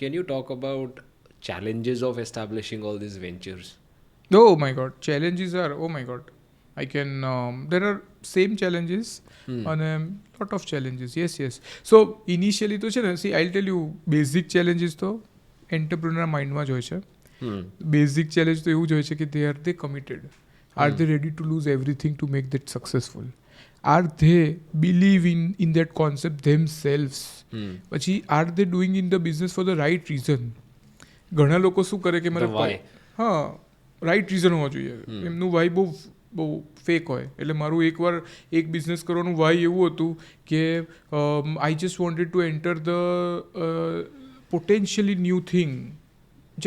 can you talk about challenges of establishing all these ventures? Oh my god, challenges are, oh my god. I can, there are same challenges and a lot of challenges. Yes. So initially to છે ને, see, I'll tell you basic challenges તો entrepreneur mindમાં જ હોય છે. Basic challenge તો એવું જ હોય છે કે they committed. Are they ready to lose everything to make that successful? Are they believe in that concept themselves? પછી are they doing in the business for the right reason? ઘણા લોકો શું કરે કે મારે રાઈટ રીઝન હોવા જોઈએ. એમનું વાય બહુ ફેક હોય. એટલે મારું એકવાર એક બિઝનેસ કરવાનું વાય એવું હતું કે I just wanted to enter the potentially new thing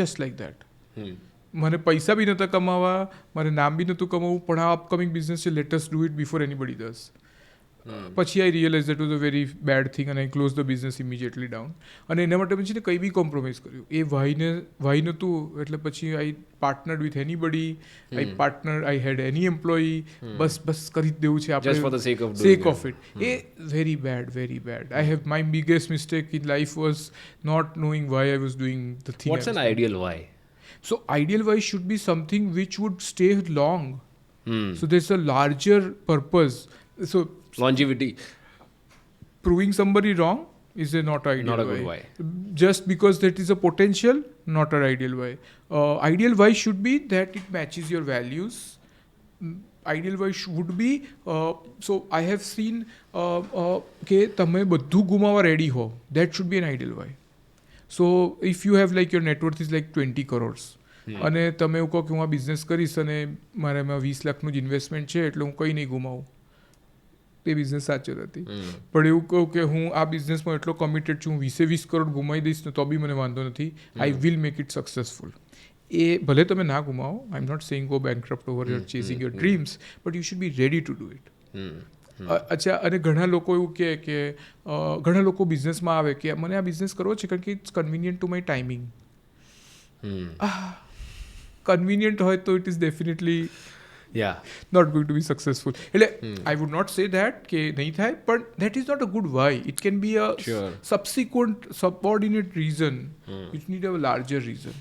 just like that. મને પૈસા બી નહોતા કમાવા, મારે નામ બી નહોતું કમાવું, પણ આ અપકમિંગ બિઝનેસ છે, let us do it before anybody does. પછી I realise that was a very bad thing and I close the business immediately down. અને એના માટે પછી કંઈ બી કોમ્પ્રોમાઇઝ કર્યું. એ વાય નહોતું, એટલે પછી I partnered with anybody, I had any employee, બસ કરી જ દેવું છે આપણે, sake of it. A very bad. I have my biggest mistake in life was not knowing why I was doing the thing. What's an ideal why? So ideal why should be something which would stay long. So there's a larger purpose. So longevity. Proving somebody wrong is not ideal not a good why. Just because that is a potential, not an ideal why. Ideal why should be that it matches your values. Ideal why would be so I have seen કે તમે બધું ગુમાવા ready હો, that should be an ideal why. So if you have like your net worth is like 20 crores અને તમે એવું કહો કે હું આ બિઝનેસ કરીશ અને મારે એમાં 20 લાખનું જ ઇન્વેસ્ટમેન્ટ છે એટલે હું કંઈ નહીં ગુમાવું, તે બિઝનેસ સાચો નથી. પણ એવું કહું કે હું આ બિઝનેસમાં એટલો કમિટેડ છું, હું 20 કરોડ ગુમાવી દઈશ ને તો બી મને વાંધો નથી, I will make it successful. એ ભલે તમે ના ગુમાવો, I am not saying go bankrupt over your chasing your dreams, but you should be ready to do it. અચ્છા, અને ઘણા લોકો એવું કહે કે ઘણા લોકો બિઝનેસમાં આવે કે મને આ બિઝનેસ કરવો છે કારણ કે it's convenient to my timing. Convenient હોય તો it is definitely not going to be successful. I would not say that કે નહીં થાય, but that is not a good why. It can be a subsequent subordinate reason which need a larger reason.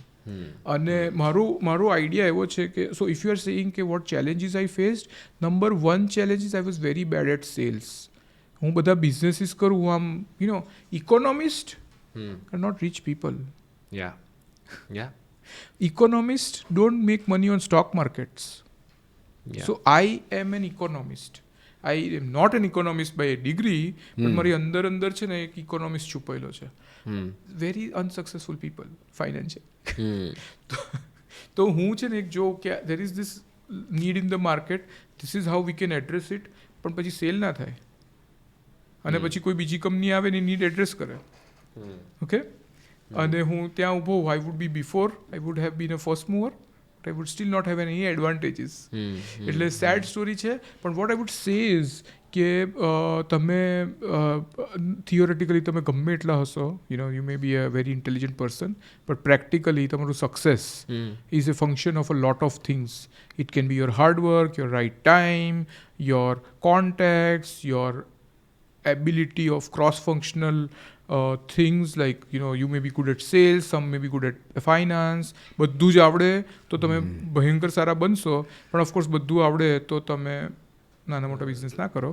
અને મારો idea એવો છે કે so if you are saying કે what challenges I faced, number 1 challenges I was very bad at sales. હું બધા businesses કરું, આમ economist are not rich people. Economists don't make money on stock markets. So I am an economist. I am not an economist by a degree, but મારી અંદર છે ને એક economist છુપાયેલો છે. Very unsuccessful people financial. તો હું છે ને એક જો કે there is this need in the market, this is how we can address it, પણ પછી સેલ ના થાય અને પછી કોઈ બીજી કંપની આવે ને નીડ એડ્રેસ કરે. ઓકે, અને હું ત્યાં ઊભો, I would be before, I would have been a first mover, but I would still not have any advantages. એટલે સેડ સ્ટોરી છે. પણ what I would say is કે તમે થિયોરેટિકલી તમે ગમે એટલા હશો, you may be a very intelligent person, but practically તમારું success is a function of a lot of things. It can be your hard work, your right time, your contacts, your ability of cross-functional things like you may be good at sales, some may be good at finance. બધું જ આવડે તો તમે ભયંકર સારા બનશો, પણ of course બધું આવડે તો તમે નાના મોટા બિઝનેસ ના કરો,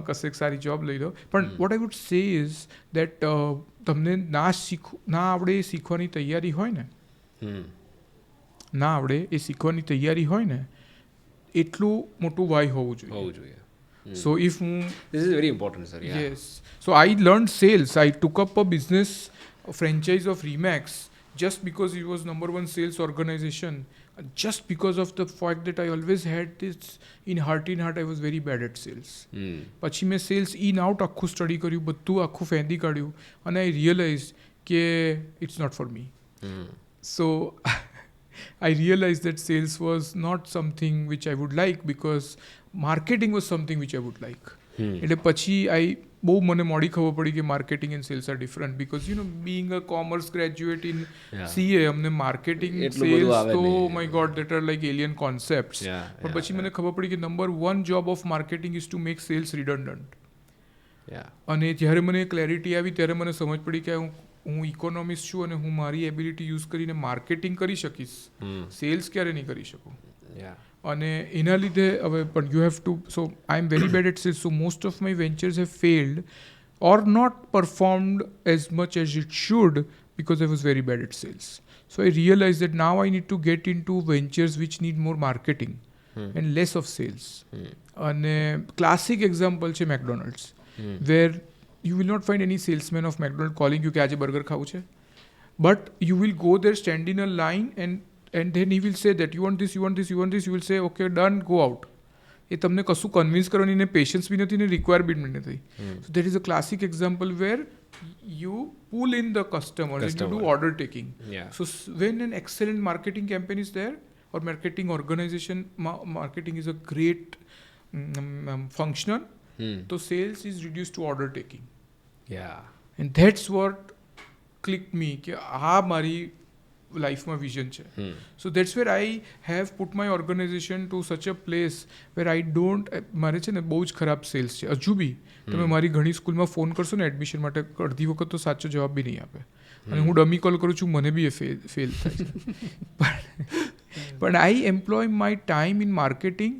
કશે એક સારી જોબ લઈ લો. પણ વોટ આઈ વુડ સે ઇઝ દેટ તમને ના આવડે એ શીખવાની તૈયારી હોય ને, ના આવડે એ શીખવાની તૈયારી હોય ને, એટલું મોટું વાય હોવું જોઈએ. So if this is very important, sir. Yes. So I learned sales. I took up a business, a franchise of Remax, just because it was number 1 sales organization. Just because of the fact that I always had this in heart I was very bad at sales. પછી મેં sales in out આખું study કર્યું, બધું આખું ફેંદી કાઢ્યું, અને I realize કે it's not for me. So I realized that sales was not something which I would like, because marketing was something which I would like. એટલે પછી બહુ મને મોડી ખબર પડી કે marketing and sales are different, because being a commerce graduate in CA, અમને marketing sales તો my God that are like alien concepts. પણ પછી મને ખબર પડી કે number 1 job of marketing is to make sales redundant. અને જ્યારે મને ક્લેરિટી આવી ત્યારે મને સમજ પડી કે હું હું ઇકોનોમિસ્ટ છું અને હું મારી એબિલિટી યુઝ કરીને માર્કેટિંગ કરી શકીશ, સેલ્સ ક્યારે નહીં કરી શકું. અને એના લીધે હવે પણ you have to, so I am very bad at sales, so most of my ventures have failed or not performed as much as it should because I was very bad at sales. So I realized that now I need to get into ventures which need more marketing and less of sales. And a classic example is McDonald's, where you will not find any salesman of McDonald's calling you કે આજે burger ખાવું છે, but you will go there, stand in a line, and then he will say that you want this, you want this, you want this. You will say okay, done, go out. એ તમને કશું convince કરવાની ને patience બી નથી ને requirement નથી. So that is a classic example where you pull in the customer and you do order taking. So when an excellent marketing campaign is there or marketing organization, marketing is a great functional, so sales is reduced to order taking. And that's what clicked me કે આ મારી લાઈફમાં vision છે. So that's where I have put my organisation to such a place where I don't, મારે છે ને બહુ જ ખરાબ સેલ્સ છે હજુ બી. તમે મારી ઘણી સ્કૂલમાં ફોન કરશો ને એડમિશન માટે, અડધી વખત તો સાચો જવાબ બી નહીં આપે અને હું ડમી કોલ કરું છું, મને બી એ ફેલ થાય છે. પણ I employ my time in marketing.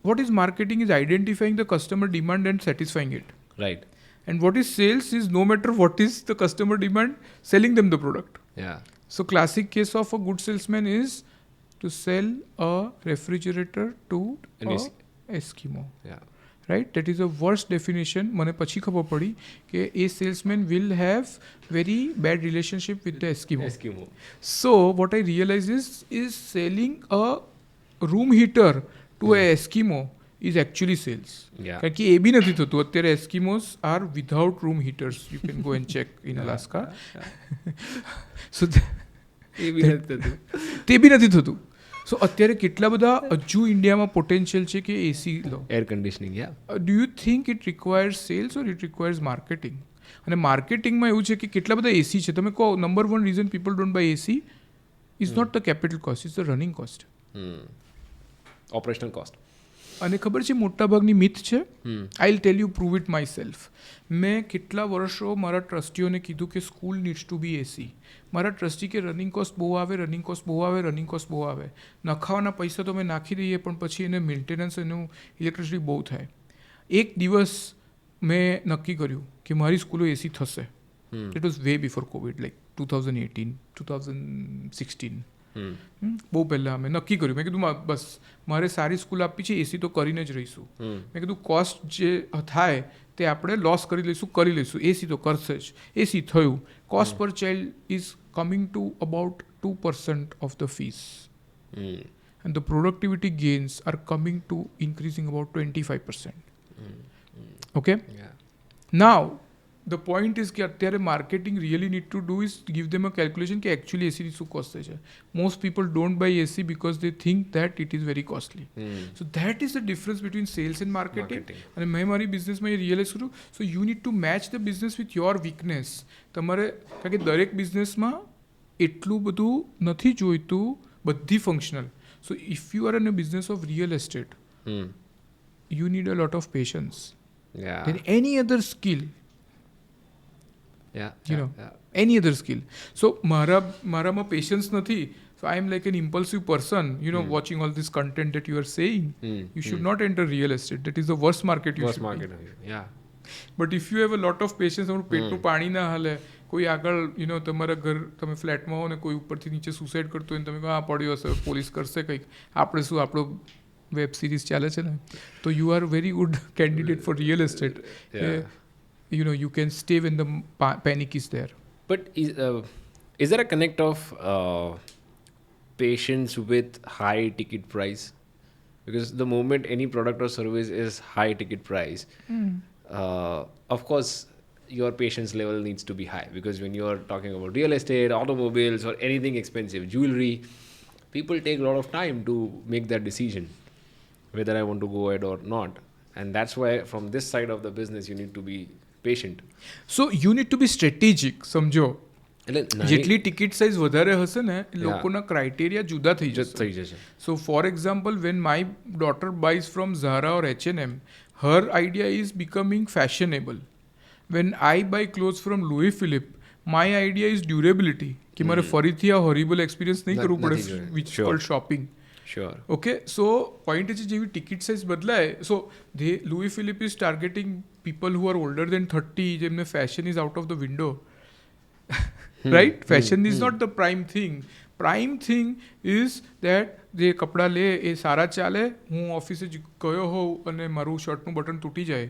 What is marketing is identifying the customer demand and satisfying it. Right. And what is sales is no matter what is the customer demand, selling them the product. So classic case of a good salesman is to sell a refrigerator to an Eskimo. Right? That is the worst definition. મને પછી ખબર પડી કે a salesman will have very bad relationship with the Eskimo. So what I realized is selling a room heater to a Eskimo is actually sales. કારણ કે એ બી નથી થતું અત્યારે. Eskimos are without room heaters. You can go and check in Alaska. So તે બી નથી થતું. સો અત્યારે કેટલા બધા હજુ ઇન્ડિયામાં પોટેન્શિયલ છે કે એસી લો, air conditioning. Do you think it requires sales or it requires marketing? અને માર્કેટિંગમાં એવું છે કે કેટલા બધા એસી છે. તમે કહો number one reason people don't buy AC is not the capital cost, is the running cost, operational cost. અને ખબર છે મોટાભાગની મિથ છે. I will tell you prove it myself. મેં કેટલા વર્ષો મારા ટ્રસ્ટીઓને કીધું કે school needs to be AC. મારા ટ્રસ્ટી કે રનિંગ કોસ્ટ બહુ આવે, રનિંગ કોસ્ટ બહુ આવે, રનિંગ કોસ્ટ બહુ આવે. નખાવાના પૈસા તો અમે નાખી દઈએ પણ પછી એને મેન્ટેનન્સ, એનું ઇલેક્ટ્રિસિટી બહુ થાય. એક દિવસ મેં નક્કી કર્યું કે મારી સ્કૂલો એસી થશે. It was way before Covid, like 2018, 2016. બહુ પહેલાં અમે નક્કી કર્યું. મેં કીધું બસ મારે સારી સ્કૂલ આપવી છે, એસી તો કરીને જ રહીશું. મેં કીધું કોસ્ટ જે થાય તે આપણે લોસ કરી લઈશું, એસી તો કરશે જ. એસી થયું. કોસ્ટ પર child is coming to about 2% of the fees and the productivity gains are coming to increasing about 25%. Okay, now the point is કે અત્યારે marketing really need to do is give them a calculation કે actually એસીની શું cost છે. Most people don't buy AC because they think that it is very costly. So that is the difference between sales and marketing. અને મેં મારી બિઝનેસમાં એ realise કર્યું. So you need to match the business with your weakness. તમારે, કારણ કે દરેક બિઝનેસમાં એટલું બધું નથી જોઈતું, બધી functional. So if you are in a business of real estate, you need a lot of patience then any other skill. Any other skill. So મારામાં પેશન્સ નથી. So I am like an impulsive person, watching all this content that you are saying. You should not enter real estate. That is the worst market you should be. But if you have a lot of patience, તમારું પેટનું પાણી ના હાલે, કોઈ આગળ તમારા ઘર, તમે ફ્લેટમાં હો ને કોઈ ઉપરથી નીચે સુસાઇડ કરતો હોય ને તમે કહો આ પડ્યો હશે, પોલીસ કરશે કંઈક, આપણે શું, આપણો વેબ સિરીઝ ચાલે છે ને, તો you are very good candidate four real estate. You can stay when the panic is there. But is there a connect of patience with high ticket price? Because the moment any product or service is high ticket price, of course your patience level needs to be high, because when you are talking about real estate, automobiles or anything expensive, jewelry, people take a lot of time to make that decision whether I want to go ahead or not. And that's why from this side of the business you need to be patient. So you need to be strategic. સમજો, જેટલી ticket size વધારે હશે ને લોકોના criteria જુદા થઈ જશે. So for example, when my daughter buys from Zara or H&M, her idea is becoming fashionable. When I buy clothes from Louis Philippe, my idea is durability કે મારે ફરીથી આ હોરિબલ એક્સપિરિયન્સ નહીં કરવું નથી પડે જોઈએ. Which Sure. Cold shopping. Sure. Okay so point છે જેવી ટિકિટ સાઇઝ બદલાય so Louis Philippe is targeting people who are older than 30 જેમને fashion is out of the window right. Fashion is not the prime thing. Prime thing is that જે કપડાં લે એ સારા ચાલે. હું ઓફિસે ગયો હોઉં અને મારું શર્ટનું બટન તૂટી જાય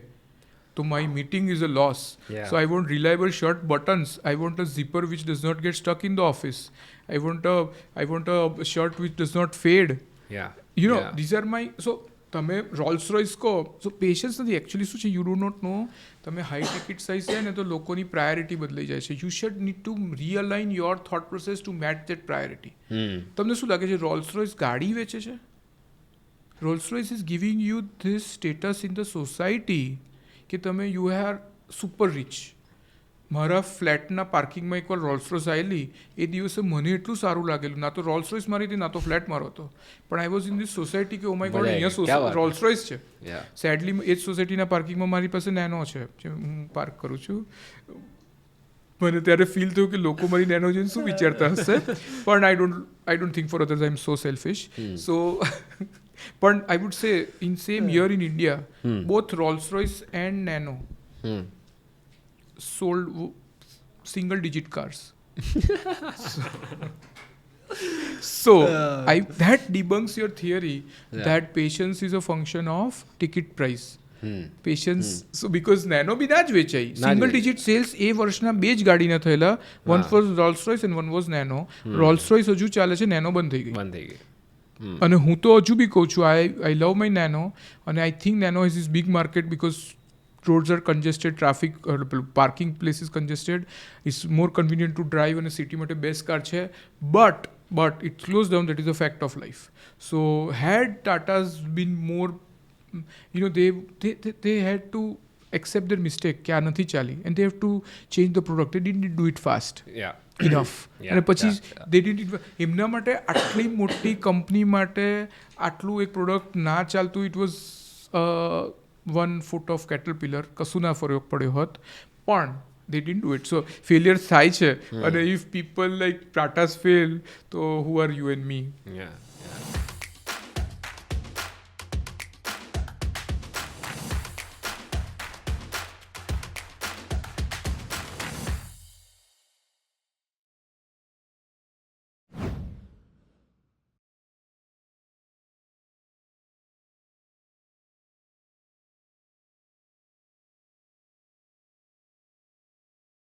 તો my meeting is a loss. Yeah. So I want reliable shirt buttons. I want a zipper which does not get stuck in the office. I want a shirt which does not fade. Yeah. You know, Yeah. these are my so તમે Rolls Royce કહો સો patience નથી actually શું છે you do not નો તમે high ticket size છે ને તો લોકોની પ્રાયોરિટી બદલાઈ જાય છે. You should need to realign your thought process to match that priority. તમને શું લાગે છે રોલ્સ રોયસ ગાડી વેચે છે? Rolls Royce is giving you this status in the society કે તમે યુ આર સુપર રિચ. મારા ફ્લેટના પાર્કિંગમાં એકવાર રોલ્સ રોયસ આવેલી એ દિવસે મને એટલું સારું લાગેલું. ના તો રોલ્સ રોયસ મારી હતી ના તો ફ્લેટ મારો હતો, પણ I was in this society કે ઓ માય ગોડ અહીંયા રોલ્સ રોયસ છે. સેડલી એ જ સોસાયટીના પાર્કિંગમાં મારી પાસે નેનો છે જે હું પાર્ક કરું છું. મને ત્યારે ફીલ થયું કે લોકો મારી નેનો જોઈને શું વિચારતા હશે, પણ I don't think for others I am so selfish. So પણ I would say in same year in India both Rolls Royce and Nano sold single digit cars. So that debunks your theory that patience is a function of ticket price. Patience so because nano bhi ના જ વેચાઈ. Single digit cells એ વર્ષના બે જ ગાડીના થયેલા. One was Rolls Royce and one was nano. Rolls Royce હજુ ચાલે છે, નેનો બંધ થઈ ગઈ. અને હું તો હજુ બી કહું છું આઈ લવ માય નેનો અને I think nano is big market because roads are congested, traffic parking places congested, it's more convenient to drive and a city માટે best car છે, but it slows down. That is a fact of life. So had Tata's been more you know they had to accept their mistake કે આ નથી ચાલી and they have to change the product. They didn't do it fast enough. અને પછી they didn't એમના માટે આટલી મોટી કંપની માટે આટલું એક પ્રોડક્ટ ના ચાલતું. It was 1 foot of caterpillar કશું ના ફરક પડ્યો હોત, પણ they didn't do it. So failure થાય છે અને if people like Tatas fail તો who are you and me? Yeah.